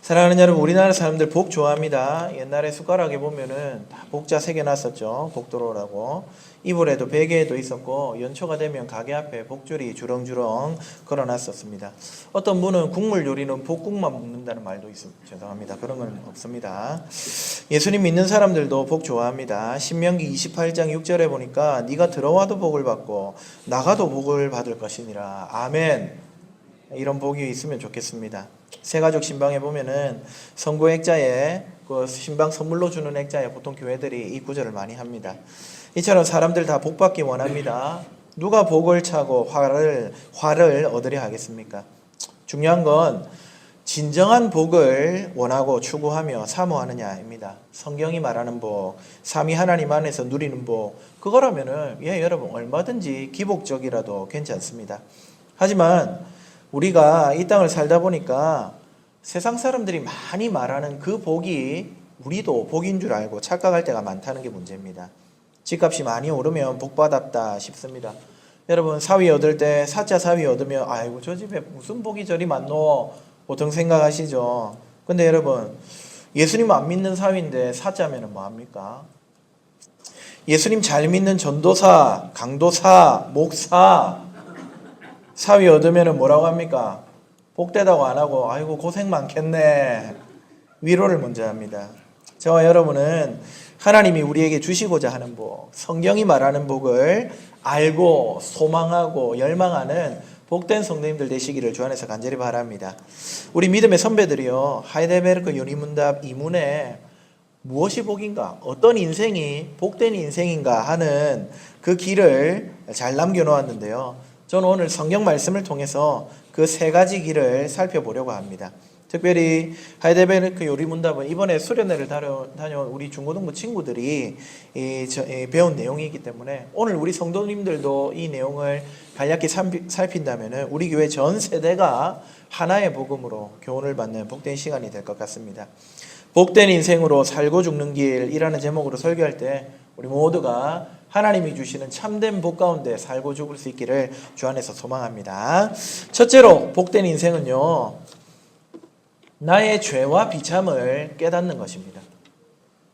사랑하는 여러분, 우리나라 사람들 복 좋아합니다. 옛날에 숟가락에 보면은 다 복자 새겨놨었죠. 복도로라고. 이불에도 베개에도 있었고 연초가 되면 가게 앞에 복줄이 주렁주렁 걸어놨었습니다. 어떤 분은 국물 요리는 복국만 먹는다는 말도 있습니다. 죄송합니다. 그런 건 없습니다. 예수님 믿는 사람들도 복 좋아합니다. 신명기 28장 6절에 보니까 네가 들어와도 복을 받고 나가도 복을 받을 것이니라. 아멘. 이런 복이 있으면 좋겠습니다. 새가족 신방에 보면은 선고 액자에 그 신방 선물로 주는 액자에 보통 교회들이 이 구절을 많이 합니다. 이처럼 사람들 다 복 받기 원합니다. 누가 복을 차고 화를 얻으려 하겠습니까? 중요한 건 진정한 복을 원하고 추구하며 사모하느냐입니다. 성경이 말하는 복, 삼위 하나님 안에서 누리는 복, 그거라면은 여러분 얼마든지 기복적이라도 괜찮습니다. 하지만 우리가 이 땅을 살다 보니까 세상 사람들이 많이 말하는 그 복이 우리도 복인 줄 알고 착각할 때가 많다는 게 문제입니다. 집값이 많이 오르면 복 받았다 싶습니다. 여러분 사위 얻을 때 사자 사위 얻으면 아이고 저 집에 무슨 복이 저리 많노 보통 생각하시죠. 근데 여러분 예수님 안 믿는 사위인데 사자면은 뭐합니까? 예수님 잘 믿는 전도사, 강도사, 목사 사위 얻으면 뭐라고 합니까? 복되다고 안 하고 아이고 고생 많겠네. 위로를 먼저 합니다. 저와 여러분은 하나님이 우리에게 주시고자 하는 복, 성경이 말하는 복을 알고 소망하고 열망하는 복된 성도님들 되시기를 주 안에서 간절히 바랍니다. 우리 믿음의 선배들이요, 하이델베르크 연희문답 2문에 무엇이 복인가, 어떤 인생이 복된 인생인가 하는 그 길을 잘 남겨놓았는데요. 저는 오늘 성경 말씀을 통해서 그 세 가지 길을 살펴보려고 합니다. 특별히 하이델베르크 요리문답은 이번에 수련회를 다녀온 우리 중고등부 친구들이 배운 내용이기 때문에 오늘 우리 성도님들도 이 내용을 간략히 살핀다면 우리 교회 전 세대가 하나의 복음으로 교훈을 받는 복된 시간이 될 것 같습니다. 복된 인생으로 살고 죽는 길이라는 제목으로 설교할 때 우리 모두가 하나님이 주시는 참된 복 가운데 살고 죽을 수 있기를 주 안에서 소망합니다. 첫째로 복된 인생은요, 나의 죄와 비참을 깨닫는 것입니다.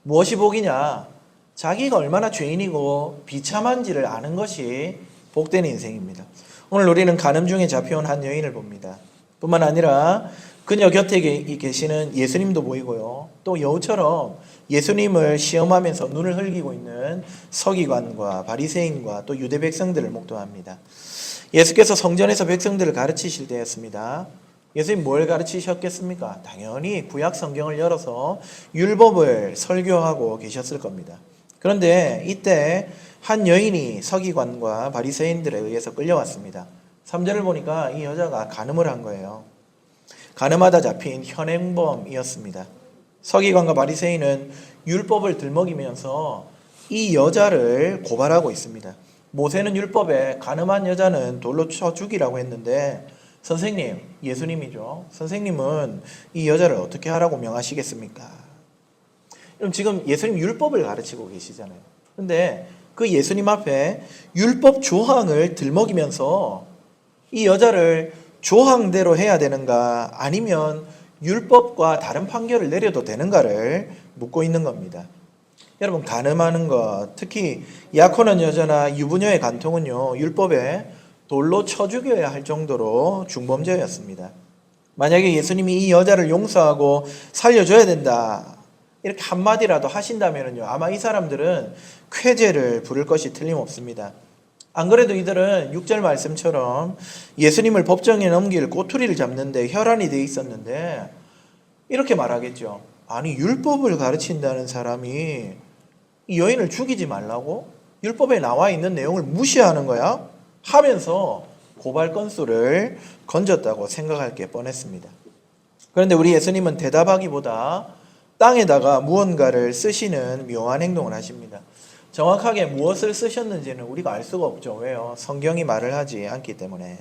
무엇이 복이냐? 자기가 얼마나 죄인이고 비참한지를 아는 것이 복된 인생입니다. 오늘 우리는 간음 중에 잡혀온 한 여인을 봅니다. 뿐만 아니라 그녀 곁에 계시는 예수님도 보이고요. 또 여우처럼 예수님을 시험하면서 눈을 흘기고 있는 서기관과 바리새인과 또 유대 백성들을 목도합니다. 예수께서 성전에서 백성들을 가르치실 때였습니다. 예수님 뭘 가르치셨겠습니까? 당연히 구약 성경을 열어서 율법을 설교하고 계셨을 겁니다. 그런데 이때 한 여인이 서기관과 바리새인들에 의해서 끌려왔습니다. 3절을 보니까 이 여자가 간음을 한 거예요. 간음하다 잡힌 현행범이었습니다. 서기관과 바리새인은 율법을 들먹이면서 이 여자를 고발하고 있습니다. 모세는 율법에 간음한 여자는 돌로 쳐 죽이라고 했는데 선생님, 예수님이죠. 선생님은 이 여자를 어떻게 하라고 명하시겠습니까? 그럼 지금 예수님 율법을 가르치고 계시잖아요. 근데 그 예수님 앞에 율법 조항을 들먹이면서 이 여자를 조항대로 해야 되는가 아니면 율법과 다른 판결을 내려도 되는가를 묻고 있는 겁니다. 여러분 간음하는 것, 특히 약혼한 여자나 유부녀의 간통은요 율법에 돌로 쳐 죽여야 할 정도로 중범죄였습니다. 만약에 예수님이 이 여자를 용서하고 살려줘야 된다 이렇게 한마디라도 하신다면요 아마 이 사람들은 쾌죄를 부를 것이 틀림없습니다. 안 그래도 이들은 6절 말씀처럼 예수님을 법정에 넘길 꼬투리를 잡는데 혈안이 돼 있었는데 이렇게 말하겠죠. 아니 율법을 가르친다는 사람이 이 여인을 죽이지 말라고? 율법에 나와 있는 내용을 무시하는 거야? 하면서 고발 건수를 건졌다고 생각할 게 뻔했습니다. 그런데 우리 예수님은 대답하기보다 땅에다가 무언가를 쓰시는 묘한 행동을 하십니다. 정확하게 무엇을 쓰셨는지는 우리가 알 수가 없죠. 왜요? 성경이 말을 하지 않기 때문에.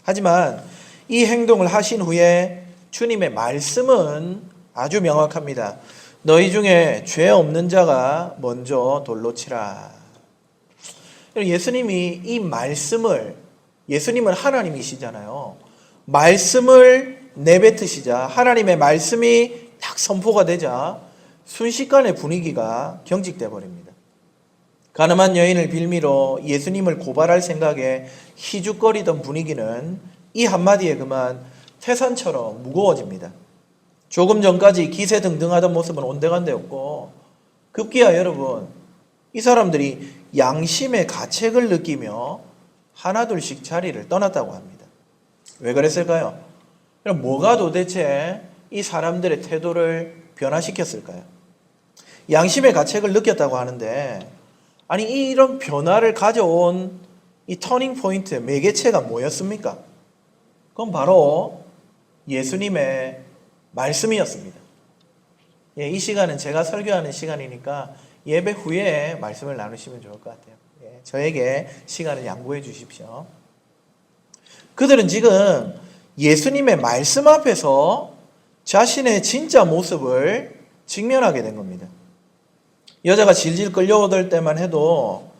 하지만 이 행동을 하신 후에 주님의 말씀은 아주 명확합니다. 너희 중에 죄 없는 자가 먼저 돌로 치라. 예수님이 이 말씀을, 예수님은 하나님이시잖아요. 말씀을 내뱉으시자 하나님의 말씀이 딱 선포가 되자 순식간에 분위기가 경직돼 버립니다. 가늠한 여인을 빌미로 예수님을 고발할 생각에 희죽거리던 분위기는 이 한마디에 그만 태산처럼 무거워집니다. 조금 전까지 기세등등하던 모습은 온데간데없고 급기야 여러분, 이 사람들이 양심의 가책을 느끼며 하나둘씩 자리를 떠났다고 합니다. 왜 그랬을까요? 그럼 뭐가 도대체 이 사람들의 태도를 변화시켰을까요? 양심의 가책을 느꼈다고 하는데, 아니 이런 변화를 가져온 이 터닝 포인트 매개체가 뭐였습니까? 그건 바로 예수님의 말씀이었습니다. 예, 이 시간은 제가 설교하는 시간이니까 예배 후에 말씀을 나누시면 좋을 것 같아요. 예, 저에게 시간을 양보해 주십시오. 그들은 지금 예수님의 말씀 앞에서 자신의 진짜 모습을 직면하게 된 겁니다. 여자가 질질 끌려오던 때만 해도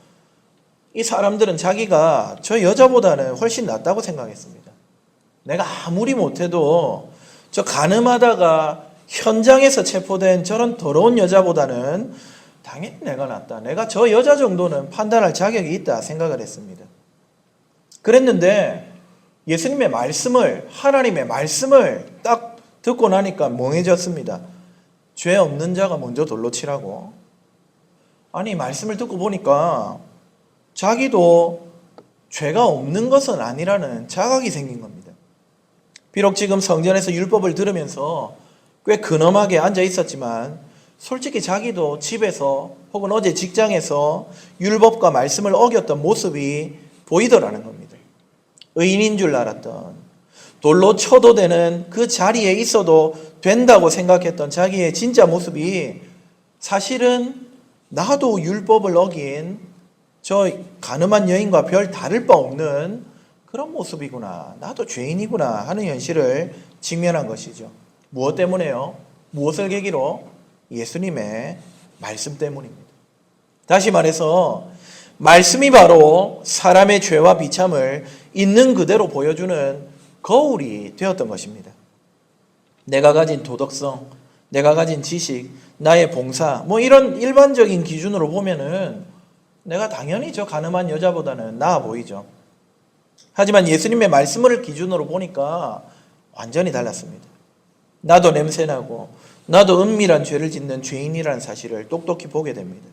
이 사람들은 자기가 저 여자보다는 훨씬 낫다고 생각했습니다. 내가 아무리 못해도 저 가늠하다가 현장에서 체포된 저런 더러운 여자보다는 당연히 내가 낫다. 내가 저 여자 정도는 판단할 자격이 있다 생각을 했습니다. 그랬는데 예수님의 말씀을, 하나님의 말씀을 딱 듣고 나니까 멍해졌습니다. 죄 없는 자가 먼저 돌로 치라고. 아니 말씀을 듣고 보니까 자기도 죄가 없는 것은 아니라는 자각이 생긴 겁니다. 비록 지금 성전에서 율법을 들으면서 꽤 근엄하게 앉아 있었지만 솔직히 자기도 집에서 혹은 어제 직장에서 율법과 말씀을 어겼던 모습이 보이더라는 겁니다. 의인인 줄 알았던, 돌로 쳐도 되는 그 자리에 있어도 된다고 생각했던 자기의 진짜 모습이 사실은 나도 율법을 어긴 저 가늠한 여인과 별 다를 바 없는 그런 모습이구나. 나도 죄인이구나 하는 현실을 직면한 것이죠. 무엇 때문에요? 무엇을 계기로? 예수님의 말씀 때문입니다. 다시 말해서 말씀이 바로 사람의 죄와 비참을 있는 그대로 보여주는 거울이 되었던 것입니다. 내가 가진 도덕성, 내가 가진 지식, 나의 봉사, 이런 일반적인 기준으로 보면은 내가 당연히 저 가늠한 여자보다는 나아 보이죠. 하지만 예수님의 말씀을 기준으로 보니까 완전히 달랐습니다. 나도 냄새나고 나도 은밀한 죄를 짓는 죄인이라는 사실을 똑똑히 보게 됩니다.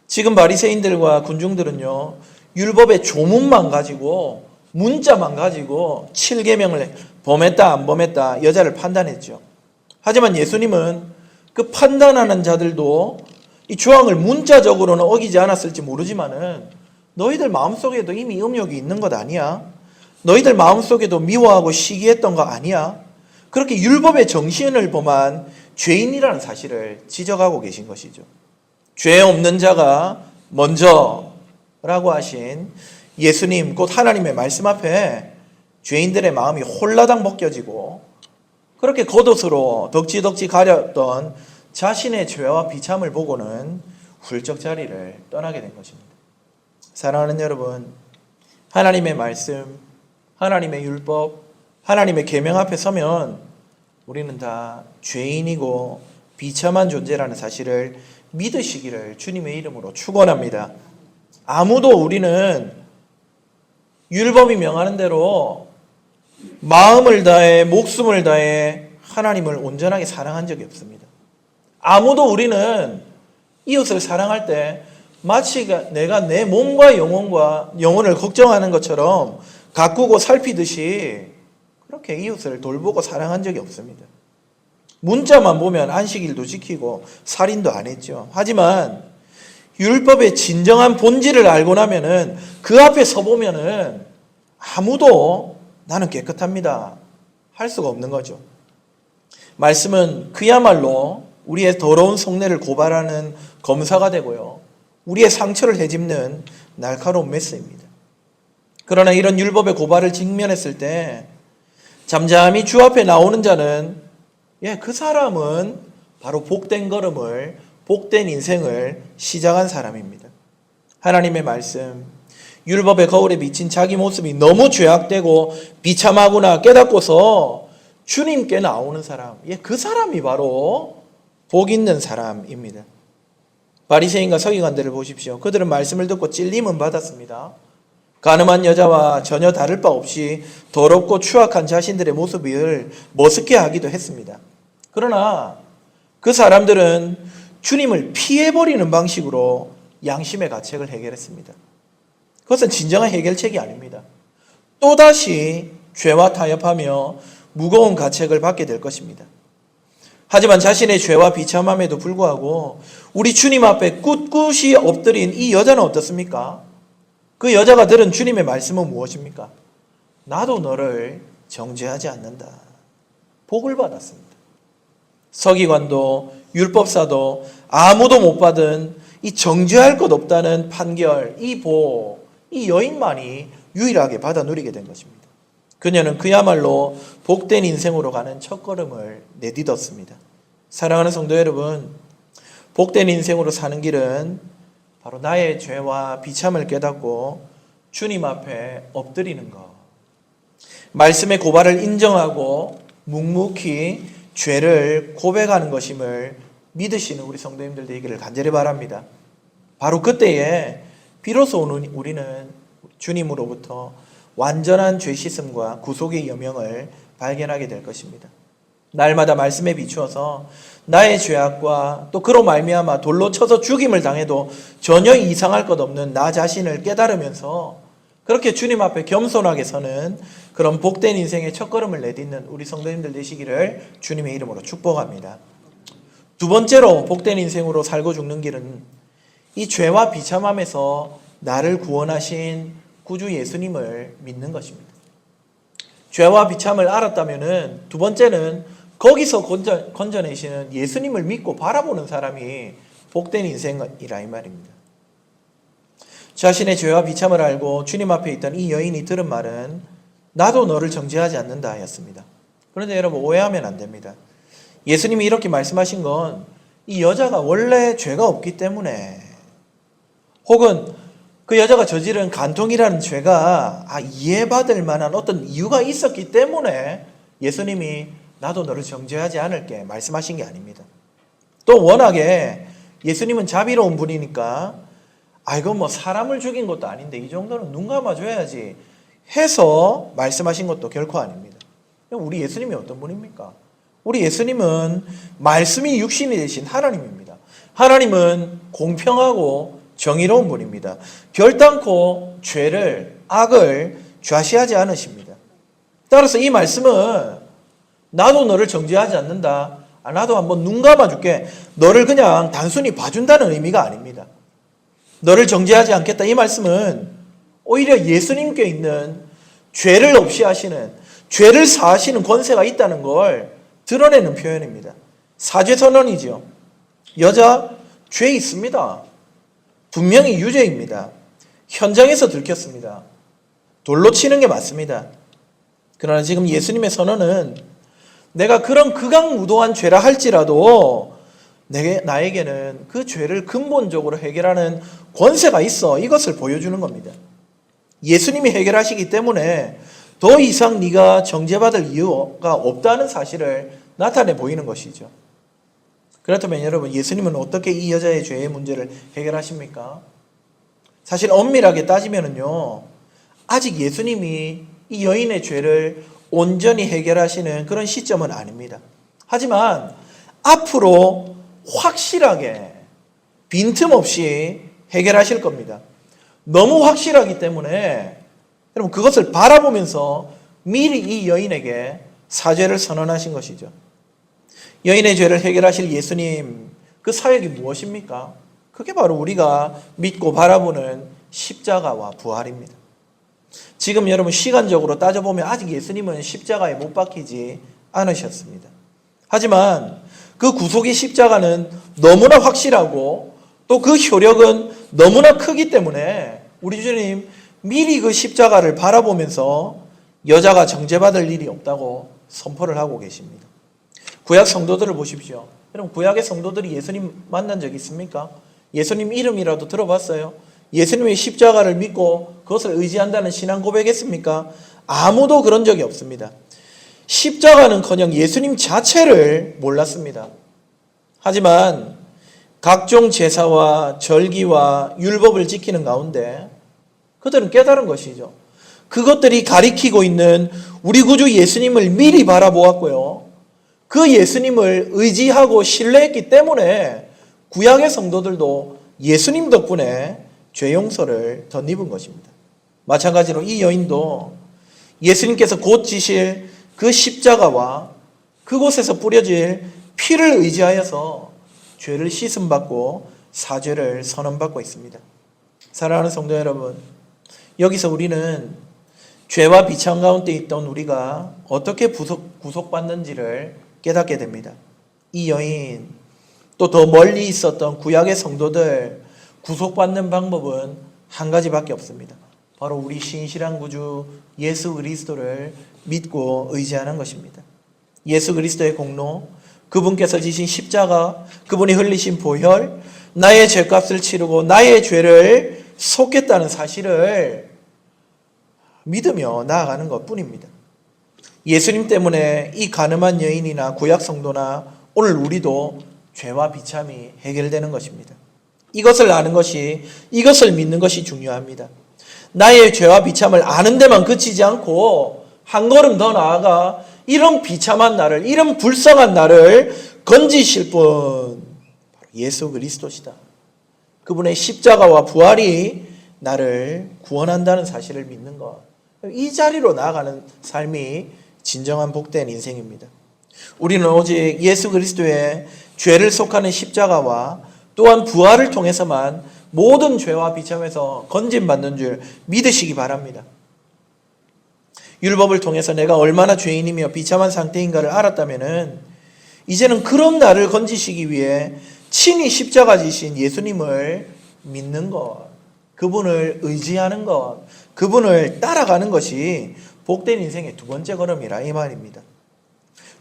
지금 바리새인들과 군중들은요, 율법의 조문만 가지고, 문자만 가지고 7계명을 범했다 안 범했다 여자를 판단했죠. 하지만 예수님은 그 판단하는 자들도 이 조항을 문자적으로는 어기지 않았을지 모르지만은 너희들 마음속에도 이미 음욕이 있는 것 아니야? 너희들 마음속에도 미워하고 시기했던 거 아니야? 그렇게 율법의 정신을 범한 죄인이라는 사실을 지적하고 계신 것이죠. 죄 없는 자가 먼저라고 하신 예수님 곧 하나님의 말씀 앞에 죄인들의 마음이 홀라당 벗겨지고 그렇게 겉옷으로 덕지덕지 가렸던 자신의 죄와 비참을 보고는 훌쩍 자리를 떠나게 된 것입니다. 사랑하는 여러분, 하나님의 말씀, 하나님의 율법, 하나님의 계명 앞에 서면 우리는 다 죄인이고 비참한 존재라는 사실을 믿으시기를 주님의 이름으로 축원합니다. 아무도 우리는 율법이 명하는 대로 마음을 다해 목숨을 다해 하나님을 온전하게 사랑한 적이 없습니다. 아무도 우리는 이웃을 사랑할 때 마치 내가 내 몸과 영혼을 걱정하는 것처럼 가꾸고 살피듯이 그렇게 이웃을 돌보고 사랑한 적이 없습니다. 문자만 보면 안식일도 지키고 살인도 안 했죠. 하지만 율법의 진정한 본질을 알고 나면은 그 앞에 서보면은 아무도 나는 깨끗합니다 할 수가 없는 거죠. 말씀은 그야말로 우리의 더러운 속내를 고발하는 검사가 되고요, 우리의 상처를 헤집는 날카로운 메스입니다. 그러나 이런 율법의 고발을 직면했을 때 잠잠히 주 앞에 나오는 자는 그 사람은 바로 복된 걸음을, 복된 인생을 시작한 사람입니다. 하나님의 말씀, 율법의 거울에 비친 자기 모습이 너무 죄악되고 비참하구나 깨닫고서 주님께 나오는 사람, 그 사람이 바로 복 있는 사람입니다. 바리새인과 서기관들을 보십시오. 그들은 말씀을 듣고 찔림은 받았습니다. 가늠한 여자와 전혀 다를 바 없이 더럽고 추악한 자신들의 모습을 머쓱해 하기도 했습니다. 그러나 그 사람들은 주님을 피해버리는 방식으로 양심의 가책을 해결했습니다. 그것은 진정한 해결책이 아닙니다. 또다시 죄와 타협하며 무거운 가책을 받게 될 것입니다. 하지만 자신의 죄와 비참함에도 불구하고 우리 주님 앞에 꿋꿋이 엎드린 이 여자는 어떻습니까? 그 여자가 들은 주님의 말씀은 무엇입니까? 나도 너를 정죄하지 않는다. 복을 받았습니다. 서기관도 율법사도 아무도 못 받은 이 정죄할 것 없다는 판결, 이 복, 이 여인만이 유일하게 받아 누리게 된 것입니다. 그녀는 그야말로 복된 인생으로 가는 첫걸음을 내딛었습니다. 사랑하는 성도 여러분, 복된 인생으로 사는 길은 바로 나의 죄와 비참을 깨닫고 주님 앞에 엎드리는 것, 말씀의 고발을 인정하고 묵묵히 죄를 고백하는 것임을 믿으시는 우리 성도님들 되기를 간절히 바랍니다. 바로 그때에 비로소 우리는 주님으로부터 완전한 죄 씻음과 구속의 여명을 발견하게 될 것입니다. 날마다 말씀에 비추어서 나의 죄악과 또 그로 말미암아 돌로 쳐서 죽임을 당해도 전혀 이상할 것 없는 나 자신을 깨달으면서 그렇게 주님 앞에 겸손하게 서는 그런 복된 인생의 첫걸음을 내딛는 우리 성도님들 되시기를 주님의 이름으로 축복합니다. 두 번째로 복된 인생으로 살고 죽는 길은 이 죄와 비참함에서 나를 구원하신 구주 예수님을 믿는 것입니다. 죄와 비참을 알았다면은 두 번째는 거기서 건져내시는 예수님을 믿고 바라보는 사람이 복된 인생이라 이 말입니다. 자신의 죄와 비참을 알고 주님 앞에 있던 이 여인이 들은 말은 나도 너를 정죄하지 않는다 하였습니다. 그런데 여러분 오해하면 안 됩니다. 예수님이 이렇게 말씀하신 건 이 여자가 원래 죄가 없기 때문에 혹은 그 여자가 저지른 간통이라는 죄가 이해받을 만한 어떤 이유가 있었기 때문에 예수님이 나도 너를 정죄하지 않을게 말씀하신 게 아닙니다. 또 워낙에 예수님은 자비로운 분이니까 이건 뭐 사람을 죽인 것도 아닌데 이 정도는 눈 감아줘야지 해서 말씀하신 것도 결코 아닙니다. 우리 예수님이 어떤 분입니까? 우리 예수님은 말씀이 육신이 되신 하나님입니다. 하나님은 공평하고 정의로운 분입니다. 결단코 죄를, 악을 좌시하지 않으십니다. 따라서 이 말씀은 나도 너를 정죄하지 않는다. 나도 한번 눈 감아줄게. 너를 그냥 단순히 봐준다는 의미가 아닙니다. 너를 정죄하지 않겠다. 이 말씀은 오히려 예수님께 있는 죄를 없이 하시는, 죄를 사하시는 권세가 있다는 걸 드러내는 표현입니다. 사죄선언이죠. 여자, 죄 있습니다. 분명히 유죄입니다. 현장에서 들켰습니다. 돌로 치는 게 맞습니다. 그러나 지금 예수님의 선언은 내가 그런 극악무도한 죄라 할지라도 나에게는 그 죄를 근본적으로 해결하는 권세가 있어. 이것을 보여주는 겁니다. 예수님이 해결하시기 때문에 더 이상 네가 정죄받을 이유가 없다는 사실을 나타내 보이는 것이죠. 그렇다면 여러분, 예수님은 어떻게 이 여자의 죄의 문제를 해결하십니까? 사실 엄밀하게 따지면요, 아직 예수님이 이 여인의 죄를 온전히 해결하시는 그런 시점은 아닙니다. 하지만 앞으로 확실하게 빈틈없이 해결하실 겁니다. 너무 확실하기 때문에 여러분 그것을 바라보면서 미리 이 여인에게 사죄를 선언하신 것이죠. 여인의 죄를 해결하실 예수님, 그 사역이 무엇입니까? 그게 바로 우리가 믿고 바라보는 십자가와 부활입니다. 지금 여러분 시간적으로 따져보면 아직 예수님은 십자가에 못 박히지 않으셨습니다. 하지만 그 구속의 십자가는 너무나 확실하고 또 그 효력은 너무나 크기 때문에 우리 주님 미리 그 십자가를 바라보면서 여자가 정죄받을 일이 없다고 선포를 하고 계십니다. 구약 성도들을 보십시오. 여러분 구약의 성도들이 예수님 만난 적 있습니까? 예수님 이름이라도 들어봤어요? 예수님의 십자가를 믿고 그것을 의지한다는 신앙 고백했습니까? 아무도 그런 적이 없습니다. 십자가는커녕 예수님 자체를 몰랐습니다. 하지만 각종 제사와 절기와 율법을 지키는 가운데 그들은 깨달은 것이죠. 그것들이 가리키고 있는 우리 구주 예수님을 미리 바라보았고요. 그 예수님을 의지하고 신뢰했기 때문에 구약의 성도들도 예수님 덕분에 죄 용서를 덧입은 것입니다. 마찬가지로 이 여인도 예수님께서 곧 지실 그 십자가와 그곳에서 뿌려질 피를 의지하여서 죄를 씻음받고 사죄를 선언받고 있습니다. 사랑하는 성도 여러분, 여기서 우리는 죄와 비참 가운데 있던 우리가 어떻게 구속받는지를 깨닫게 됩니다. 이 여인, 또 더 멀리 있었던 구약의 성도들 구속받는 방법은 한 가지밖에 없습니다. 바로 우리 신실한 구주 예수 그리스도를 믿고 의지하는 것입니다. 예수 그리스도의 공로, 그분께서 지신 십자가, 그분이 흘리신 보혈, 나의 죄값을 치르고 나의 죄를 속겠다는 사실을 믿으며 나아가는 것뿐입니다. 예수님 때문에 이 가늠한 여인이나 구약 성도나 오늘 우리도 죄와 비참이 해결되는 것입니다. 이것을 아는 것이, 이것을 믿는 것이 중요합니다. 나의 죄와 비참을 아는 데만 그치지 않고 한 걸음 더 나아가 이런 비참한 나를, 이런 불쌍한 나를 건지실 분, 바로 예수 그리스도시다. 그분의 십자가와 부활이 나를 구원한다는 사실을 믿는 것. 이 자리로 나아가는 삶이 진정한 복된 인생입니다. 우리는 오직 예수 그리스도의 죄를 속하는 십자가와 또한 부활을 통해서만 모든 죄와 비참에서 건진받는 줄 믿으시기 바랍니다. 율법을 통해서 내가 얼마나 죄인이며 비참한 상태인가를 알았다면 이제는 그런 나를 건지시기 위해 친히 십자가 지신 예수님을 믿는 것, 그분을 의지하는 것, 그분을 따라가는 것이 복된 인생의 두 번째 걸음이라 이 말입니다.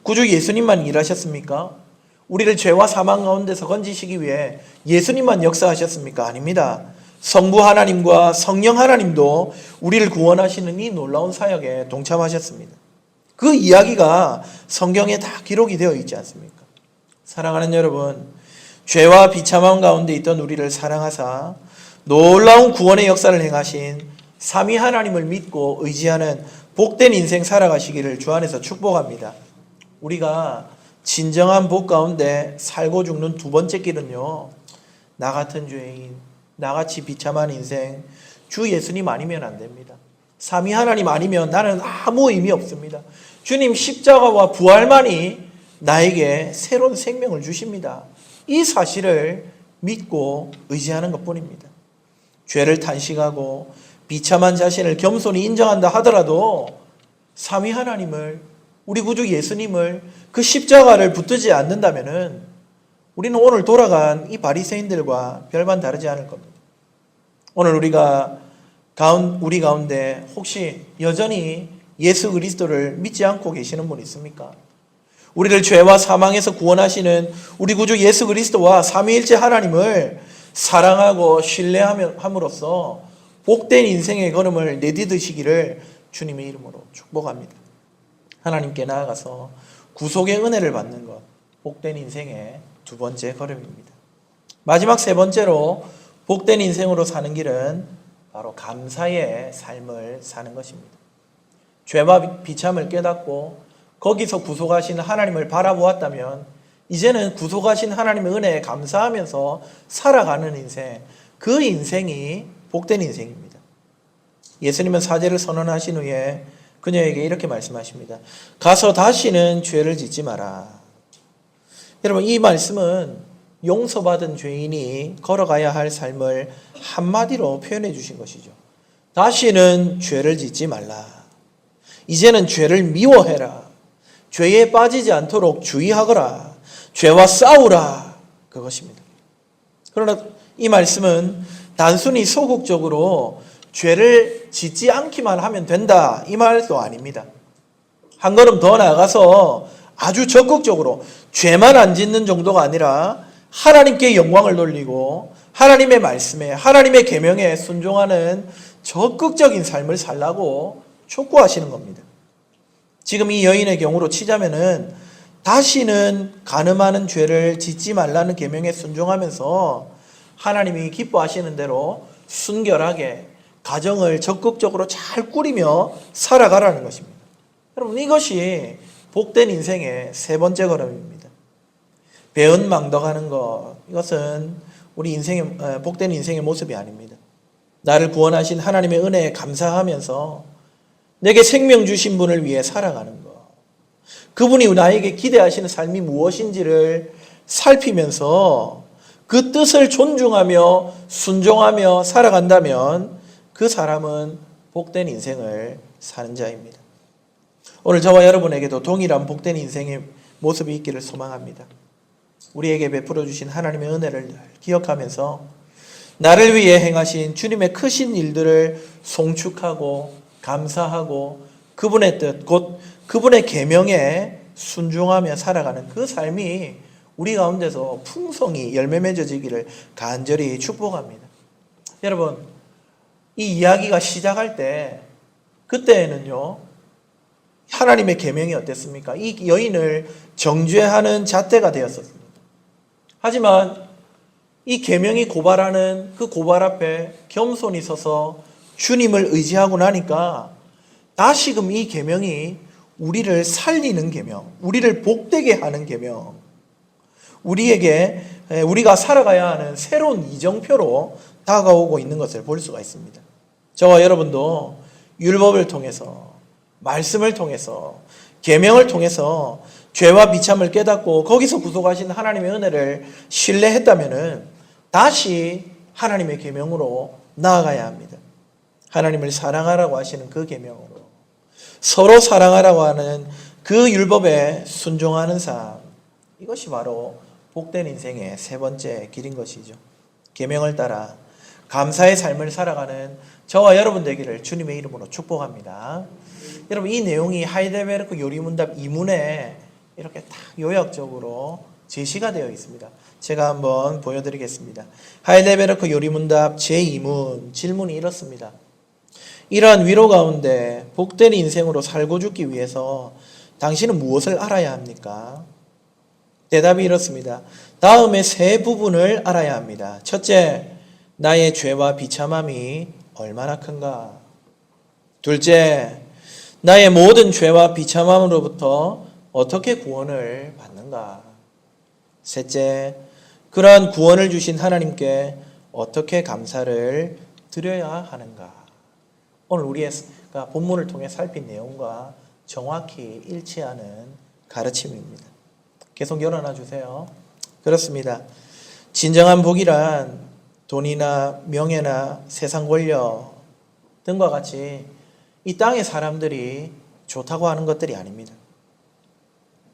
구주 예수님만 일하셨습니까? 우리를 죄와 사망 가운데서 건지시기 위해 예수님만 역사하셨습니까? 아닙니다. 성부 하나님과 성령 하나님도 우리를 구원하시는 이 놀라운 사역에 동참하셨습니다. 그 이야기가 성경에 다 기록이 되어 있지 않습니까? 사랑하는 여러분, 죄와 비참함 가운데 있던 우리를 사랑하사 놀라운 구원의 역사를 행하신 삼위 하나님을 믿고 의지하는 복된 인생 살아가시기를 주 안에서 축복합니다. 우리가 진정한 복 가운데 살고 죽는 두 번째 길은요, 나 같은 죄인, 나같이 비참한 인생, 주 예수님 아니면 안 됩니다. 삼위 하나님 아니면 나는 아무 의미 없습니다. 주님 십자가와 부활만이 나에게 새로운 생명을 주십니다. 이 사실을 믿고 의지하는 것뿐입니다. 죄를 탄식하고 비참한 자신을 겸손히 인정한다 하더라도 삼위 하나님을, 우리 구주 예수님을, 그 십자가를 붙들지 않는다면은 우리는 오늘 돌아간 이 바리새인들과 별반 다르지 않을 겁니다. 오늘 우리 가운데 혹시 여전히 예수 그리스도를 믿지 않고 계시는 분 있습니까? 우리를 죄와 사망에서 구원하시는 우리 구주 예수 그리스도와 삼위일체 하나님을 사랑하고 신뢰함으로써 복된 인생의 걸음을 내디드시기를 주님의 이름으로 축복합니다. 하나님께 나아가서 구속의 은혜를 받는 것, 복된 인생의 두 번째 걸음입니다. 마지막 세 번째로 복된 인생으로 사는 길은 바로 감사의 삶을 사는 것입니다. 죄와 비참을 깨닫고 거기서 구속하신 하나님을 바라보았다면 이제는 구속하신 하나님의 은혜에 감사하면서 살아가는 인생, 그 인생이 복된 인생입니다. 예수님은 사죄를 선언하신 후에 그녀에게 이렇게 말씀하십니다. 가서 다시는 죄를 짓지 마라. 여러분, 이 말씀은 용서받은 죄인이 걸어가야 할 삶을 한마디로 표현해 주신 것이죠. 다시는 죄를 짓지 말라. 이제는 죄를 미워해라. 죄에 빠지지 않도록 주의하거라. 죄와 싸우라. 그것입니다. 그러나 이 말씀은 단순히 소극적으로 죄를 짓지 않기만 하면 된다, 이 말도 아닙니다. 한 걸음 더 나아가서 아주 적극적으로 죄만 안 짓는 정도가 아니라 하나님께 영광을 돌리고 하나님의 말씀에, 하나님의 계명에 순종하는 적극적인 삶을 살라고 촉구하시는 겁니다. 지금 이 여인의 경우로 치자면은 다시는 간음하는 죄를 짓지 말라는 계명에 순종하면서 하나님이 기뻐하시는 대로 순결하게 가정을 적극적으로 잘 꾸리며 살아가라는 것입니다. 여러분, 이것이 복된 인생의 세 번째 걸음입니다. 배은망덕하는 것, 이것은 우리 인생의 복된 인생의 모습이 아닙니다. 나를 구원하신 하나님의 은혜에 감사하면서 내게 생명 주신 분을 위해 살아가는 것, 그분이 나에게 기대하시는 삶이 무엇인지를 살피면서 그 뜻을 존중하며 순종하며 살아간다면 그 사람은 복된 인생을 사는 자입니다. 오늘 저와 여러분에게도 동일한 복된 인생의 모습이 있기를 소망합니다. 우리에게 베풀어 주신 하나님의 은혜를 기억하면서 나를 위해 행하신 주님의 크신 일들을 송축하고 감사하고 그분의 뜻, 곧 그분의 계명에 순종하며 살아가는 그 삶이 우리 가운데서 풍성히 열매 맺어지기를 간절히 축복합니다. 여러분, 이 이야기가 시작할 때 그때에는요, 하나님의 계명이 어땠습니까? 이 여인을 정죄하는 잣대가 되었었습니다. 하지만 이 계명이 고발하는 그 고발 앞에 겸손히 서서 주님을 의지하고 나니까 다시금 이 계명이 우리를 살리는 계명, 우리를 복되게 하는 계명, 우리가 살아가야 하는 새로운 이정표로 다가오고 있는 것을 볼 수가 있습니다. 저와 여러분도 율법을 통해서, 말씀을 통해서, 계명을 통해서 죄와 비참을 깨닫고 거기서 구속하신 하나님의 은혜를 신뢰했다면은 다시 하나님의 계명으로 나아가야 합니다. 하나님을 사랑하라고 하시는 그 계명으로, 서로 사랑하라고 하는 그 율법에 순종하는 삶, 이것이 바로 복된 인생의 세 번째 길인 것이죠. 계명을 따라 감사의 삶을 살아가는 저와 여러분 되기를 주님의 이름으로 축복합니다. 여러분, 이 내용이 하이델베르크 요리문답 2문에 이렇게 딱 요약적으로 제시가 되어 있습니다. 제가 한번 보여드리겠습니다. 하이델베르크 요리문답 제2문 질문이 이렇습니다. 이러한 위로 가운데 복된 인생으로 살고 죽기 위해서 당신은 무엇을 알아야 합니까? 대답이 이렇습니다. 다음의 세 부분을 알아야 합니다. 첫째, 나의 죄와 비참함이 얼마나 큰가? 둘째, 나의 모든 죄와 비참함으로부터 어떻게 구원을 받는가? 셋째, 그러한 구원을 주신 하나님께 어떻게 감사를 드려야 하는가? 오늘 우리가 본문을 통해 살핀 내용과 정확히 일치하는 가르침입니다. 계속 열어놔 주세요. 그렇습니다. 진정한 복이란 돈이나 명예나 세상 권력 등과 같이 이 땅의 사람들이 좋다고 하는 것들이 아닙니다.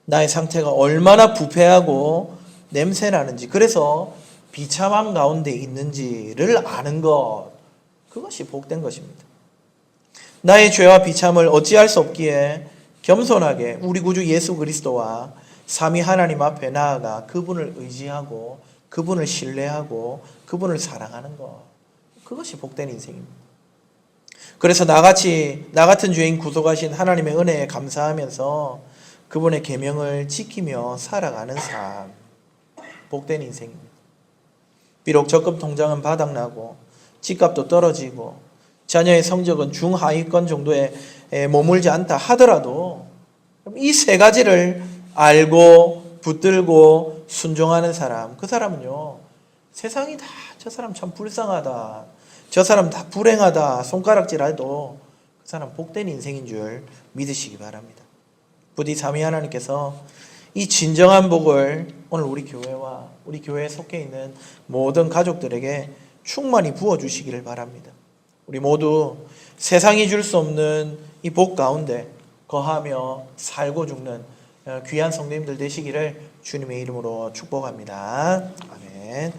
나의 상태가 얼마나 부패하고 냄새나는지, 그래서 비참함 가운데 있는지를 아는 것, 그것이 복된 것입니다. 나의 죄와 비참을 어찌할 수 없기에 겸손하게 우리 구주 예수 그리스도와 삼위 하나님 앞에 나아가 그분을 의지하고 그분을 신뢰하고 그분을 사랑하는 것, 그것이 복된 인생입니다. 그래서 나 같은 죄인 구속하신 하나님의 은혜에 감사하면서 그분의 계명을 지키며 살아가는 삶, 복된 인생입니다. 비록 적금 통장은 바닥나고 집값도 떨어지고 자녀의 성적은 중하위권 정도에 머물지 않다 하더라도 이 세 가지를 알고 붙들고 순종하는 사람, 그 사람은요, 세상이 다 저 사람 참 불쌍하다, 저 사람 다 불행하다 손가락질해도 그 사람 복된 인생인 줄 믿으시기 바랍니다. 부디 삼위 하나님께서 이 진정한 복을 오늘 우리 교회와 우리 교회에 속해 있는 모든 가족들에게 충만히 부어주시기를 바랍니다. 우리 모두 세상이 줄 수 없는 이 복 가운데 거하며 살고 죽는 귀한 성도님들 되시기를 주님의 이름으로 축복합니다. 아멘.